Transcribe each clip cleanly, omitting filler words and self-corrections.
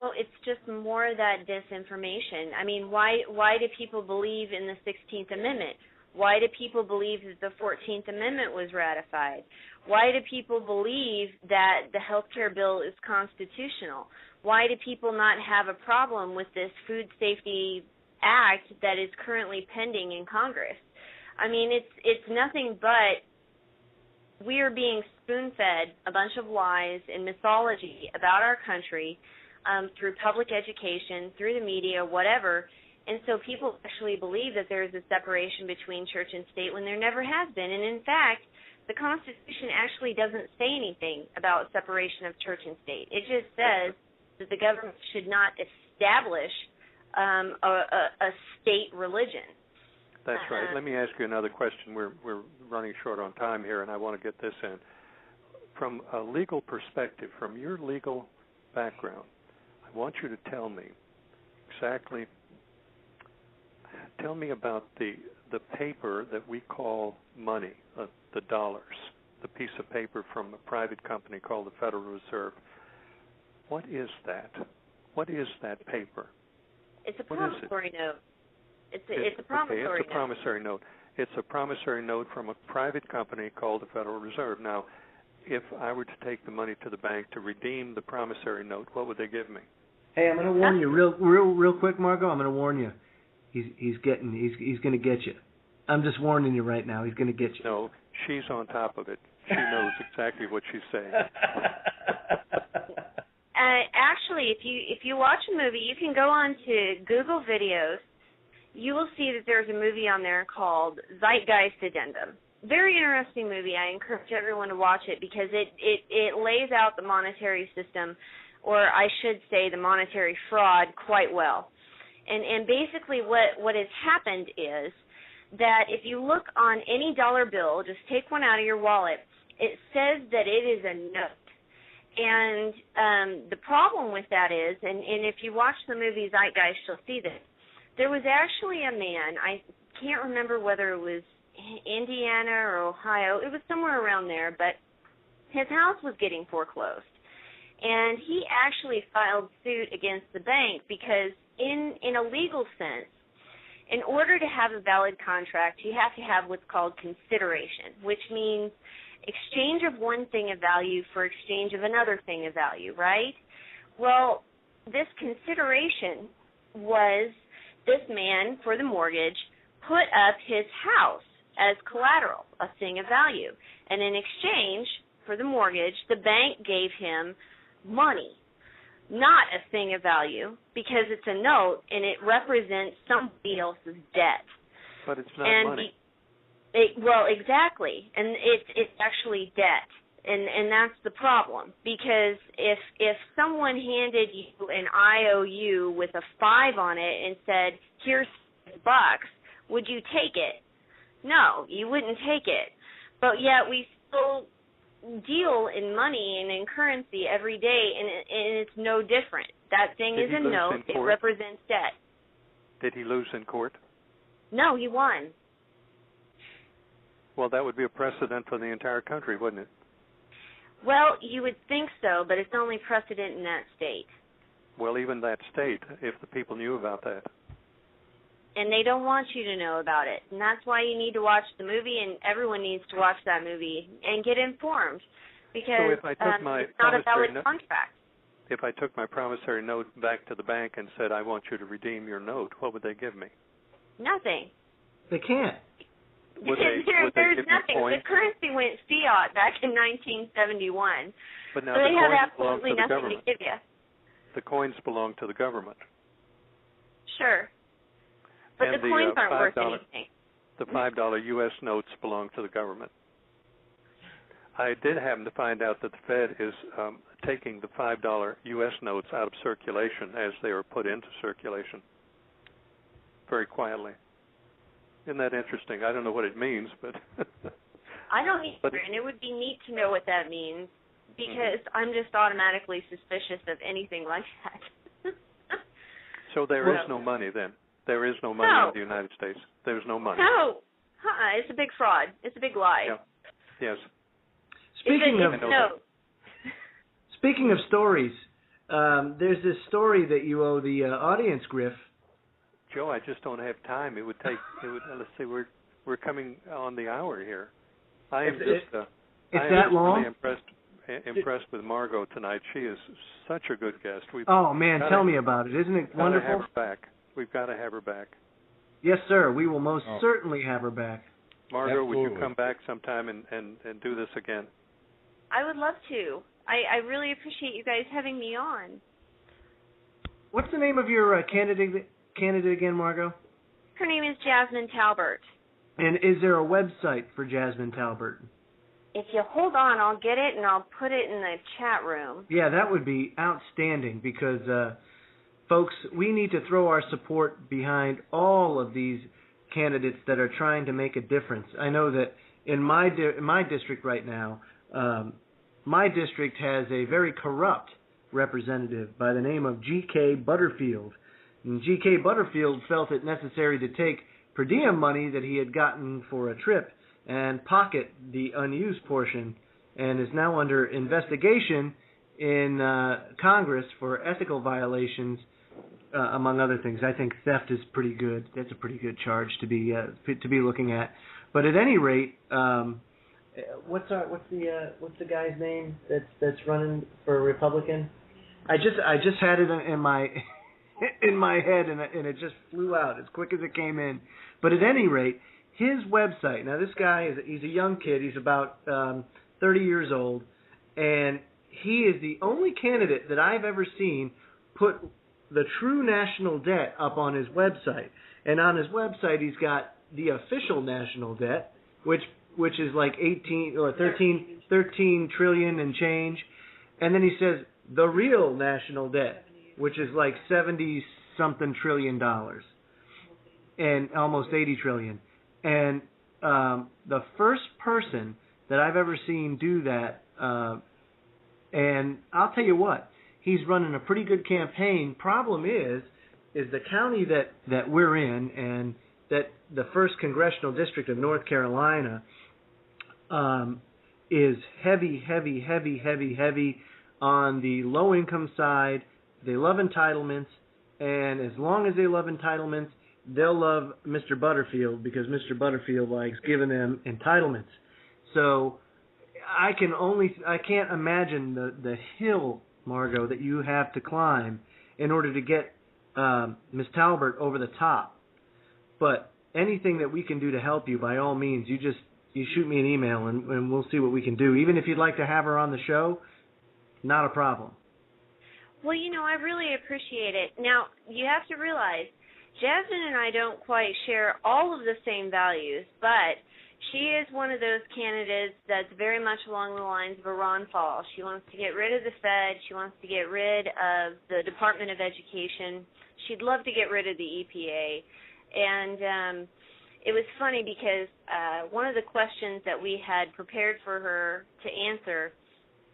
Well, it's just more that disinformation. I mean, why do people believe in the 16th Amendment? Why do people believe that the 14th Amendment was ratified? Why do people believe that the health care bill is constitutional? Why do people not have a problem with this Food Safety Act that is currently pending in Congress? I mean, it's nothing but we are being spoon-fed a bunch of lies and mythology about our country through public education, through the media, whatever. And so people actually believe that there is a separation between church and state when there never has been. And in fact, the Constitution actually doesn't say anything about separation of church and state. It just says that the government should not establish a state religion. That's right. Let me ask you another question. We're running short on time here, and I want to get this in. From a legal perspective, from your legal background, I want you to tell me exactly, tell me about the paper that we call money, the dollars, the piece of paper from a private company called the Federal Reserve. What is that? What is that paper? It's a promissory note. It's a promissory note. It's a promissory note. It's a promissory note from a private company called the Federal Reserve. Now, if I were to take the money to the bank to redeem the promissory note, what would they give me? Hey, I'm going to warn you real quick, Margo. I'm going to warn you. He's going to get you. I'm just warning you right now. He's going to get you. No, she's on top of it. She knows exactly what she's saying. Actually, if you watch a movie, you can go on to Google Videos. You will see that there's a movie on there called Zeitgeist Addendum. Very interesting movie. I encourage everyone to watch it because it lays out the monetary system, or I should say the monetary fraud, quite well. And basically what has happened is that if you look on any dollar bill, just take one out of your wallet, it says that it is a note. And the problem with that is, and if you watch the movie Zeitgeist, you'll see this, there was actually a man, I can't remember whether it was Indiana or Ohio, it was somewhere around there, but his house was getting foreclosed. And he actually filed suit against the bank because in a legal sense, in order to have a valid contract, you have to have what's called consideration, which means exchange of one thing of value for exchange of another thing of value, right? Well, this consideration was this man, for the mortgage, put up his house as collateral, a thing of value. And in exchange for the mortgage, the bank gave him money, not a thing of value, because it's a note and it represents somebody else's debt. But it's not money. Well, exactly, and it's actually debt, and that's the problem. Because if someone handed you an IOU with a 5 on it and said, "Here's $6," would you take it? No, you wouldn't take it. But yet we still deal in money and in currency every day, and it's no different. That thing is a note. It represents debt. Did he lose in court? No, he won. Well, that would be a precedent for the entire country, wouldn't it? Well, you would think so, but it's only precedent in that state. Well, even that state, if the people knew about that. And they don't want you to know about it. And that's why you need to watch the movie, and everyone needs to watch that movie and get informed. Because so if I took my it's not a valid contract. If I took my promissory note back to the bank and said, I want you to redeem your note, what would they give me? Nothing. They can't. There's nothing. The currency went fiat back in 1971. But now so they have coins absolutely belong to the nothing government. to give you. The coins belong to the government. Sure. But and the coins aren't worth anything. The $5 U.S. notes belong to the government. I did happen to find out that the Fed is taking the $5 U.S. notes out of circulation as they are put into circulation very quietly. Isn't that interesting? I don't know what it means, but... I don't either, and it would be neat to know what that means because I'm just automatically suspicious of anything like that. So there is no money then? There is no money in the United States? There's no money? No. It's a big fraud. It's a big lie. Yeah. Yes. Speaking of stories, there's this story that you owe the audience, Griff. Joe, I just don't have time. It would take. Let's see. We're coming on the hour here. I am long? Really impressed with Margo tonight. She is such a good guest. Oh man, tell me about it. Isn't it wonderful? Have her back. We've got to have her back. Yes, sir. We will most certainly have her back. Margo, would you come back sometime and do this again? I would love to. I really appreciate you guys having me on. What's the name of your candidate again, Margo? Her name is Jasmine Talbert. And is there a website for Jasmine Talbert? If you hold on, I'll get it and I'll put it in the chat room. Yeah, that would be outstanding because, folks, we need to throw our support behind all of these candidates that are trying to make a difference. I know that in my district right now, my district has a very corrupt representative by the name of G.K. Butterfield. And G.K. Butterfield felt it necessary to take per diem money that he had gotten for a trip and pocket the unused portion, and is now under investigation in Congress for ethical violations, among other things. I think theft is pretty good. That's a pretty good charge to be looking at. But at any rate, what's the guy's name that's running for Republican? I just had it in my in my head and it just flew out as quick as it came in. But at any rate, his website. Now this guy he's a young kid. He's about 30 years old, and he is the only candidate that I've ever seen put the true national debt up on his website. And on his website, he's got the official national debt, which is like 13 trillion and change. And then he says the real national debt, which is like 70-something trillion dollars and almost 80 trillion. And the first person that I've ever seen do that, and I'll tell you what, he's running a pretty good campaign. Problem is the county that we're in, and that the 1st Congressional District of North Carolina is heavy on the low-income side. They love entitlements, and as long as they love entitlements, they'll love Mr. Butterfield because Mr. Butterfield likes giving them entitlements. So I can't imagine the hill, Margo, that you have to climb in order to get Ms. Talbert over the top. But anything that we can do to help you, by all means, you shoot me an email and we'll see what we can do. Even if you'd like to have her on the show, not a problem. Well, I really appreciate it. Now, you have to realize, Jasmine and I don't quite share all of the same values, but she is one of those candidates that's very much along the lines of a Ron Paul. She wants to get rid of the Fed. She wants to get rid of the Department of Education. She'd love to get rid of the EPA. And it was funny because one of the questions that we had prepared for her to answer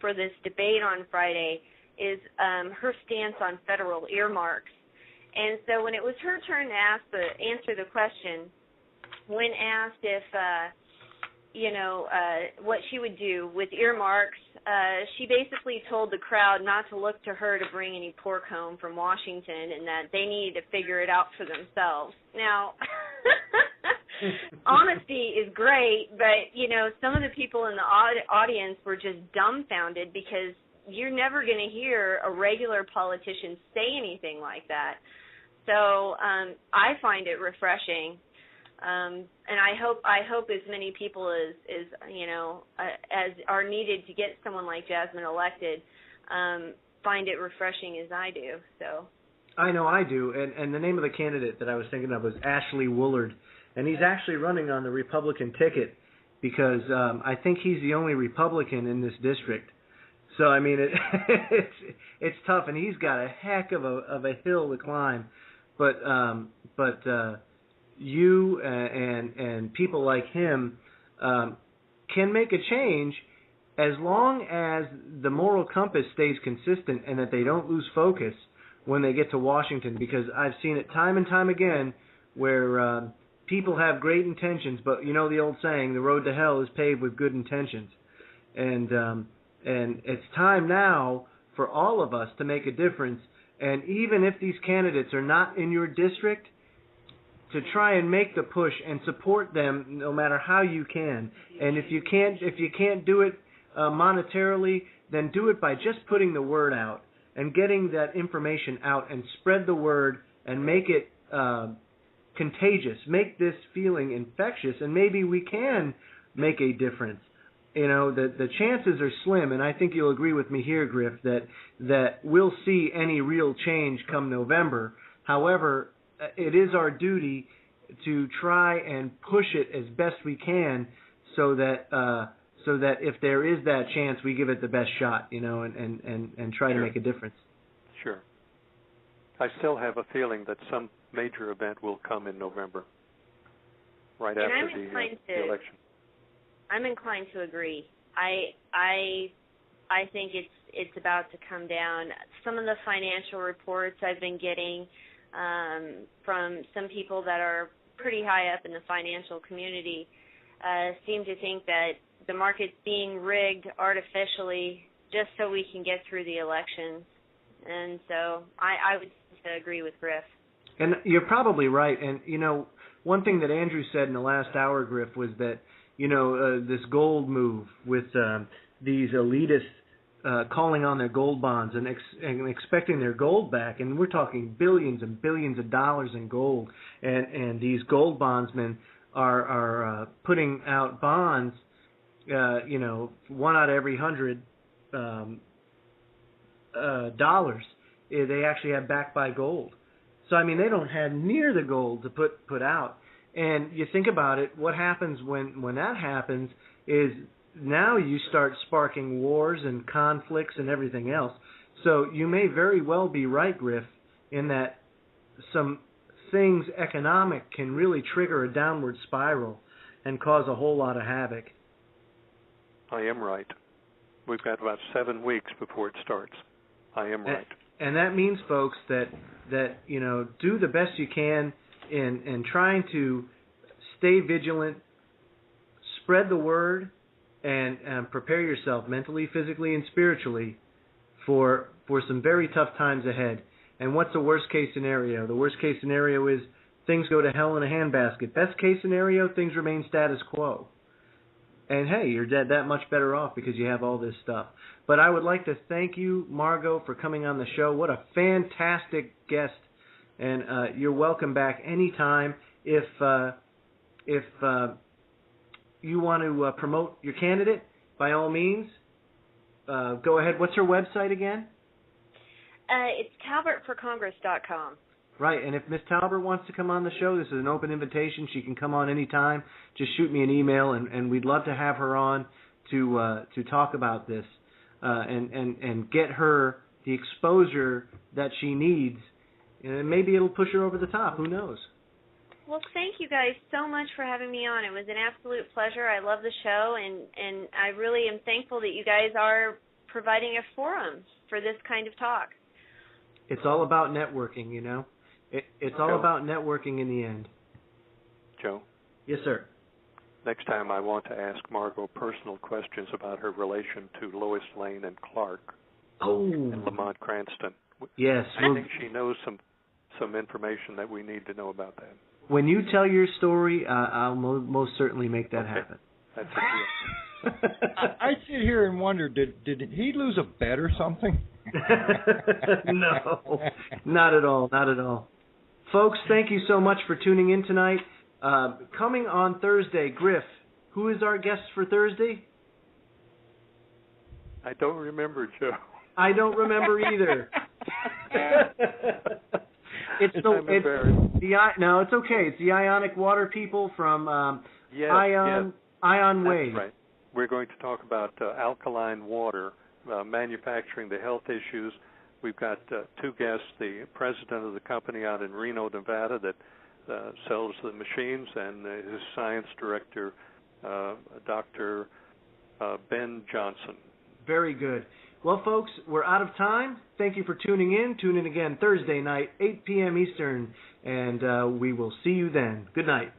for this debate on Friday is her stance on federal earmarks. And so when it was her turn to answer the question, when asked if, what she would do with earmarks, she basically told the crowd not to look to her to bring any pork home from Washington and that they needed to figure it out for themselves. Now, honesty is great, but, some of the people in the audience were just dumbfounded because you're never going to hear a regular politician say anything like that. So I find it refreshing, and I hope as many people as are needed to get someone like Jasmine elected find it refreshing as I do. So I know I do, and the name of the candidate that I was thinking of was Ashley Woolard, and he's actually running on the Republican ticket because I think he's the only Republican in this district. So I mean it's tough, and he's got a heck of a hill to climb. But you and people like him can make a change as long as the moral compass stays consistent and that they don't lose focus when they get to Washington. Because I've seen it time and time again where people have great intentions, but the old saying, the road to hell is paved with good intentions. And it's time now for all of us to make a difference. And even if these candidates are not in your district, to try and make the push and support them no matter how you can. And if you can't do it monetarily, then do it by just putting the word out and getting that information out and spread the word and make it contagious. Make this feeling infectious, and maybe we can make a difference. You know, the chances are slim, and I think you'll agree with me here, Griff, that we'll see any real change come November. However, it is our duty to try and push it as best we can, so that if there is that chance, we give it the best shot, you know, and try to make a difference. Sure. I still have a feeling that some major event will come in November, right after the election. I'm inclined to agree. I think it's about to come down. Some of the financial reports I've been getting from some people that are pretty high up in the financial community seem to think that the market's being rigged artificially just so we can get through the elections. And so I would agree with Griff. And you're probably right. And, you know, one thing that Andrew said in the last hour, Griff, was that, you know, this gold move with these elitists calling on their gold bonds and expecting their gold back, and we're talking billions and billions of dollars in gold, and these gold bondsmen are putting out bonds, you know, one out of every $100 dollars they actually have backed by gold. So I mean, they don't have near the gold to put out. And you think about it, what happens when that happens is now you start sparking wars and conflicts and everything else. So you may very well be right, Griff, in that some things economic can really trigger a downward spiral and cause a whole lot of havoc. I am right. We've got about 7 weeks before it starts. I am right. And that means, folks, that you know, do the best you can in trying to stay vigilant, spread the word, and prepare yourself mentally, physically, and spiritually for some very tough times ahead. And what's the worst case scenario? The worst case scenario is things go to hell in a handbasket. Best case scenario, things remain status quo. And hey, you're that much better off because you have all this stuff. But I would like to thank you, Margo, for coming on the show. What a fantastic guest. And you're welcome back anytime. If you want to promote your candidate, by all means, go ahead. What's her website again? It's talbertforcongress.com. Right, and if Miss Talbert wants to come on the show, this is an open invitation. She can come on anytime. Just shoot me an email, and we'd love to have her on to talk about this and get her the exposure that she needs. And maybe it'll push her over the top. Who knows? Well, thank you guys so much for having me on. It was an absolute pleasure. I love the show, and I really am thankful that you guys are providing a forum for this kind of talk. It's all about networking, you know. It's all about networking in the end. Joe? Yes, sir. Next time I want to ask Margo personal questions about her relation to Lois Lane and Clark and Lamont Cranston. Yes. I think she knows some information that we need to know about that. When you tell your story, I'll most certainly make that happen. That's a deal. I sit here and wonder, did he lose a bet or something? No, not at all, not at all. Folks, thank you so much for tuning in tonight. Coming on Thursday, Griff, who is our guest for Thursday? I don't remember, Joe. I don't remember either. It's okay. It's the Ionic Water people from Ion Wave. That's right. We're going to talk about alkaline water, manufacturing, the health issues. We've got two guests, the president of the company out in Reno, Nevada that sells the machines, and his science director, Dr. Ben Johnson. Very good. Well, folks, we're out of time. Thank you for tuning in. Tune in again Thursday night, 8 p.m. Eastern, and we will see you then. Good night.